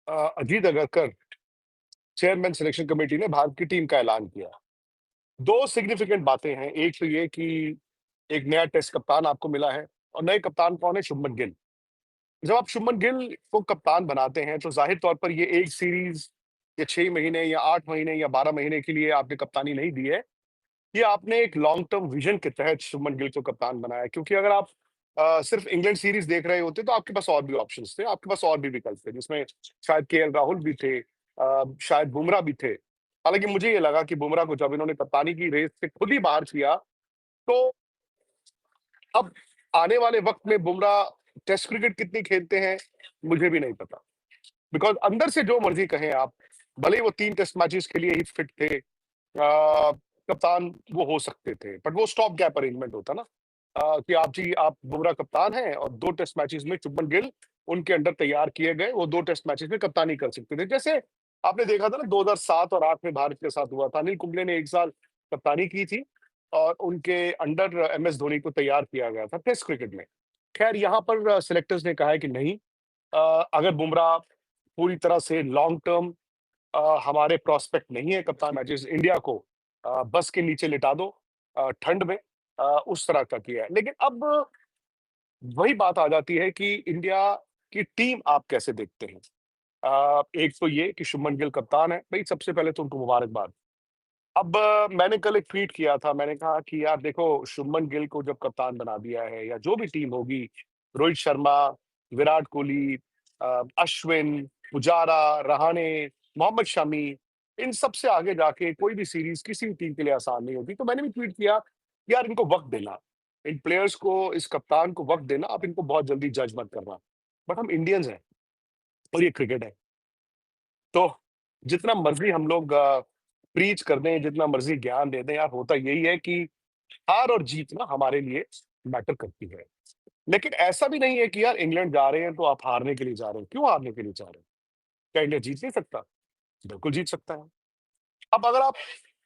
Ajit Agarkar, chairman selection committee ने भारत की team का ऐलान किया। 2 सिग्निफिकेंट बातें हैं। एक तो ये कि एक नया टेस्ट कप्तान आपको मिला है और नए कप्तान कौन है? शुभमन गिल। जब आप शुभमन गिल को कप्तान बनाते हैं, तो ज़ाहिर तौर पर ये 1 सीरीज़ या 6 महीने या 8 महीने या 12 महीने के लिए आपने कप्तानी नहीं दी है। ये आपने एक लॉन्ग टर्म विज़न के तहत शुभमन गिल को कप्तान बनाया है। क्योंकि अगर आप सिर्फ़ इंग्लैंड सीरीज़ देख रहे होते, तो आपके पास और भी ऑप्शंस थे, आपके पास और भी विकल्प थे, जिसमें शायद केएल राहुल भी थे, शायद बुमराह भी थे। हालाँकि मुझे ये लगा कि बुमराह को जब इन्होंने कप्तानी की रेस से खुद ही बाहर किया, तो अब आने वाले वक़्त में बुमराह टेस्ट क्रिकेट कितनी खेलते हैं, मुझे भी नहीं पता। बिकॉज़ अंदर से जो मर्ज़ी कहें आप, भले ही वो 3 टेस्ट मैचेज़ के लिए ही फिट थे, कप्तान वो हो सकते थे, बट वो स्टॉप गैप अरेंजमेंट होता ना, कि आप बुमराह कप्तान हैं और 2 टेस्ट मैचेज़ में शुभमन गिल उनके अंडर तैयार किए गए, वो 2 टेस्ट मैचेज़ में कप्तानी कर सकते थे। जैसे आपने देखा था ना, 2007 और 8 में भारत के साथ हुआ था, अनिल कुंबले ने 1 साल कप्तानी की थी और उनके अंडर एमएस धोनी को तैयार किया गया था टेस्ट क्रिकेट में। खैर यहाँ पर सिलेक्टर्स ने कहा है कि नहीं, अगर बुमराह पूरी तरह से लॉन्ग टर्म हमारे प्रोस्पेक्ट नहीं है कप्तान मैचेस, इंडिया को बस के नीचे लिटा दो ठंड में, उस तरह का किया है। लेकिन अब वही बात आ जाती है कि इंडिया की टीम आप कैसे देखते हैं? एक तो ये कि शुभमन गिल कप्तान है, भई सबसे पहले तो उनको मुबारकबाद। अब मैंने कल एक ट्वीट किया था, मैंने कहा कि यार देखो, शुभमन गिल को जब कप्तान बना दिया है या जो भी टीम होगी, रोहित शर्मा, विराट कोहली, अश्विन, पुजारा, रहाणे, मोहम्मद शमी, इन सब से आगे जाके कोई भी सीरीज़ किसी भी टीम के लिए आसान नहीं होती। तो मैंने भी ट्वीट किया, यार इनको वक़्त देना, इन प्लेयर्स को, इस कप्तान को वक़्त देना, आप इनको बहुत जल्दी जज मत करना। बट हम इंडियंस हैं और ये क्रिकेट है। तो जितना मर्ज़ी हम लोग प्रीच कर दें, जितना मर्ज़ी ज्ञान दे दें, यार होता यही है कि हार और जीत ना हमारे लिए मैटर करती है। लेकिन ऐसा भी नहीं है कि यार इंग्लैंड जा रहे हैं तो आप हारने के लिए जा रहे हैं। क्यों हारने के लिए जा रहे हैं? क्या इंडिया जीत नहीं सकता? बिल्कुल जीत सकता है। अब अगर आप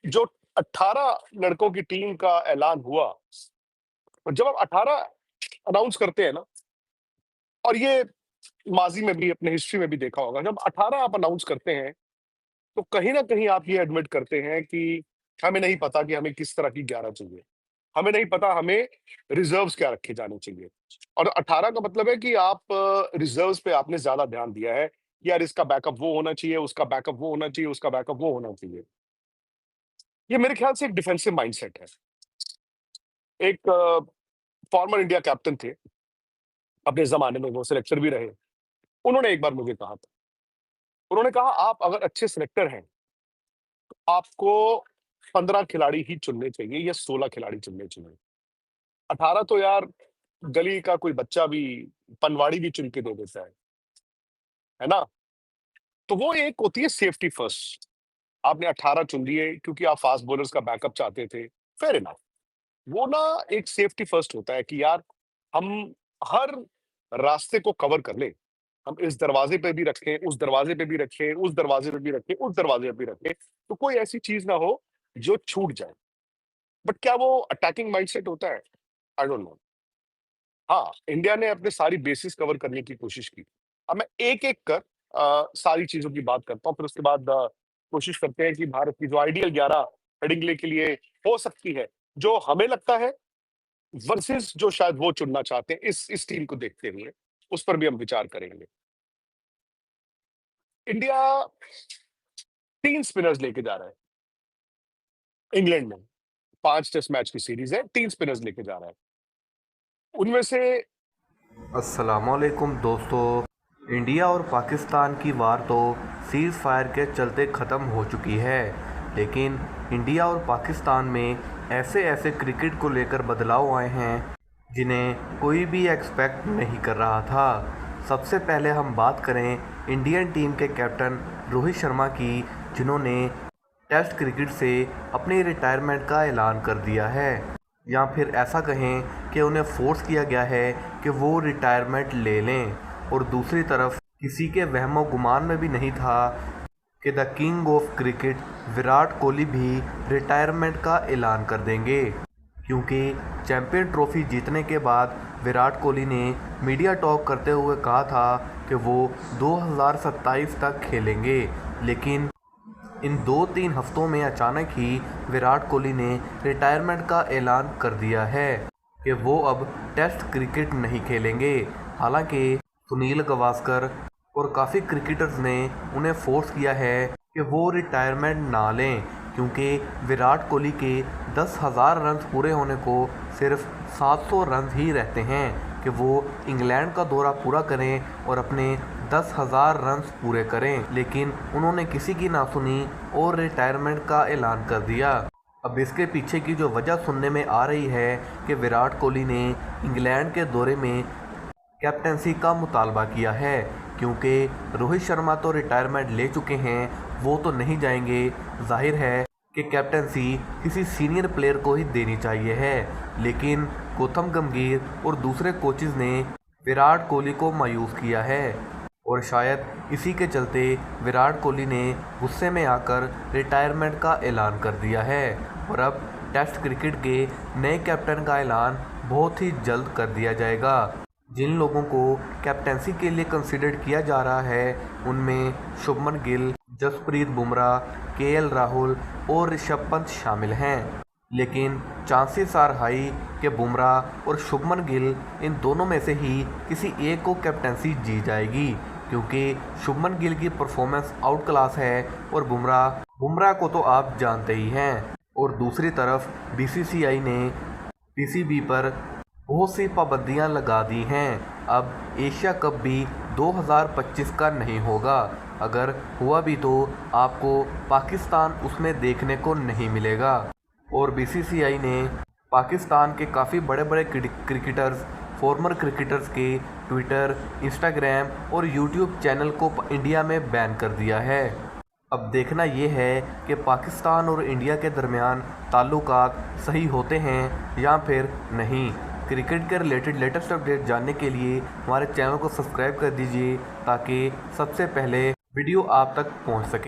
जो 18 लड़कों की टीम का ऐलान हुआ, और जब आप 18 अनाउंस करते हैं ना, और ये माज़ी में भी, अपने हिस्ट्री में भी देखा होगा, जब 18 आप अनाउंस करते हैं, तो कहीं न कहीं आप ये एडमिट करते हैं कि हमें नहीं पता कि हमें किस तरह की 11 चाहिए। हमें नहीं पता हमें रिज़र्व्स क्या रखे जाने चाहिए। और 18 का मतलब है कि आप रिज़र्व्स पे आपने ज़्यादा ध्यान दिया है, कि यार इसका बैकअप वो होना चाहिए, उसका बैकअप वो होना चाहिए, उसका बैकअप वो होना चाहिए। ये मेरे ख्याल से एक डिफेंसिव माइंडसेट है। एक फॉर्मर इंडिया कैप्टन थे, अपने ज़माने में वो सिलेक्टर भी रहे। उन्होंने एक बार मुझे कहा था, उन्होंने कहा आप अगर अच्छे सिलेक्टर हैं, आपको 15 खिलाड़ी ही चुनने चाहिए या 16 खिलाड़ी चुनने चाहिए। 18 तो यार गली का कोई बच्चा भी, पनवाड़ी भी चुन के दे देता है ना? तो वो एक होती है सेफ्टी फर्स्ट। आपने 18 चुन लिए क्योंकि आप फास्ट बॉलर्स का बैकअप चाहते थे, फेयर इनफ। वो ना एक सेफ्टी फर्स्ट होता है कि यार हम हर रास्ते को कवर कर लें। हम इस दरवाजे पे भी रखें, उस दरवाजे पे भी रखें, उस दरवाजे पे भी रखें, उस दरवाजे पे भी रखें, तो कोई ऐसी चीज़ ना हो जो छूट जाए। बट क्या वो अटैकिंग माइंडसेट होता है? I don't know. हाँ, इंडिया ने अपने सारी बेसिस कवर करने की कोशिश की। अब मैं एक-एक कर सारी चीज़ों की बात करता हूँ, फिर उसके बाद कोशिश करते हैं कि भारत की जो आइडियल 11 हेडिंग्ले के लिए हो सकती है, जो हमें लगता है वर्सेस जो शायद वो चुनना चाहते हैं, इस टीम को देखते हुए, उस पर भी हम विचार करेंगे। इंडिया 3 स्पिनर्स लेके जा रहा है, इंग्लैंड में। 5 टेस्ट मैच की सीरीज़ है, 3 स्पिनर्स लेके जा रहा है। उनमें से अस्सलामुअलैकुम दोस्तों। इंडिया और पाकिस्तान की वार तो सीज़ फायर के चलते ख़त्म हो चुकी है, लेकिन इंडिया और पाकिस्तान में ऐसे ऐसे क्रिकेट को लेकर बदलाव आए हैं जिन्हें कोई भी एक्सपेक्ट नहीं कर रहा था। सबसे पहले हम बात करें इंडियन टीम के कैप्टन रोहित शर्मा की, जिन्होंने टेस्ट क्रिकेट से अपनी रिटायरमेंट का ऐलान कर दिया है, या फिर ऐसा कहें कि उन्हें फोर्स किया गया है कि वो रिटायरमेंट ले लें। और दूसरी तरफ किसी के वहमो गुमान में भी नहीं था कि the king of cricket Virat Kohli भी रिटायरमेंट का ऐलान कर देंगे, क्योंकि चैंपियन ट्रॉफी जीतने के बाद विराट कोहली ने मीडिया टॉक करते हुए कहा था कि वो 2027 तक खेलेंगे, लेकिन इन 2-3 हफ्तों में अचानक ही विराट कोहली ने रिटायरमेंट का ऐलान कर दिया है कि वो अब टेस्ट क्रिकेट नहीं खेलेंगे। हालांकि सुनील गावस्कर और काफ़ी क्रिकेटर्स ने उन्हें फोर्स किया है कि वो रिटायरमेंट ना लें, क्योंकि विराट कोहली के 10,000 रन पूरे होने को सिर्फ 700 रन ही रहते हैं कि वो इंग्लैंड का दौरा पूरा करें और अपने 10,000 रन पूरे करें। लेकिन उन्होंने किसी की ना सुनी और रिटायरमेंट का ऐलान कर दिया। अब इसके पीछे की जो वजह सुनने में आ रही है कि विराट कोहली ने इंग्लैंड के दौरे में कैप्टेंसी का मुतालबा किया है, क्योंकि रोहित शर्मा तो रिटायरमेंट ले चुके हैं, वो तो नहीं जाएंगे। जाहिर है कि कैप्टेंसी किसी सीनियर प्लेयर को ही देनी चाहिए है, लेकिन गौतम गंभीर और दूसरे कोचेज़ ने विराट कोहली को मायूस किया है और शायद इसी के चलते विराट कोहली ने गुस्से में आकर रिटायरमेंट का ऐलान कर दिया है और अब टेस्ट क्रिकेट के नए कैप्टन का ऐलान बहुत ही जल्द कर दिया जाएगा। जिन लोगों को कैप्टेंसी के लिए कंसिडर किया जा रहा है उनमें शुभमन गिल, जसप्रीत बुमराह, केएल राहुल और ऋषभ पंत शामिल हैं, लेकिन चांसेस आर हाई कि बुमराह और शुभमन गिल इन दोनों में से ही किसी एक को कैप्टेंसी जी जाएगी, क्योंकि शुभमन गिल की परफॉर्मेंस आउट क्लास है और बुमराह को तो आप जानते ही हैं। और दूसरी तरफ बीसीसीआई ने पीसीबी पर बहुत सी पाबंदियां लगा दी हैं। अब एशिया कप भी 2025 का नहीं होगा, अगर हुआ भी तो आपको पाकिस्तान उसमें देखने को नहीं मिलेगा। और बीसीसीआई ने पाकिस्तान के काफ़ी बड़े बड़े क्रिकेटर्स, फॉर्मर क्रिकेटर्स के ट्विटर, इंस्टाग्राम और यूट्यूब चैनल को इंडिया में बैन कर दिया है। अब देखना ये है कि पाकिस्तान और इंडिया के दरमियान ताल्लुकात सही होते हैं या फिर नहीं। क्रिकेट के रिलेटेड लेटेस्ट अपडेट जानने के लिए हमारे चैनल को सब्सक्राइब कर दीजिए, ताकि सबसे पहले वीडियो आप तक पहुंच सके।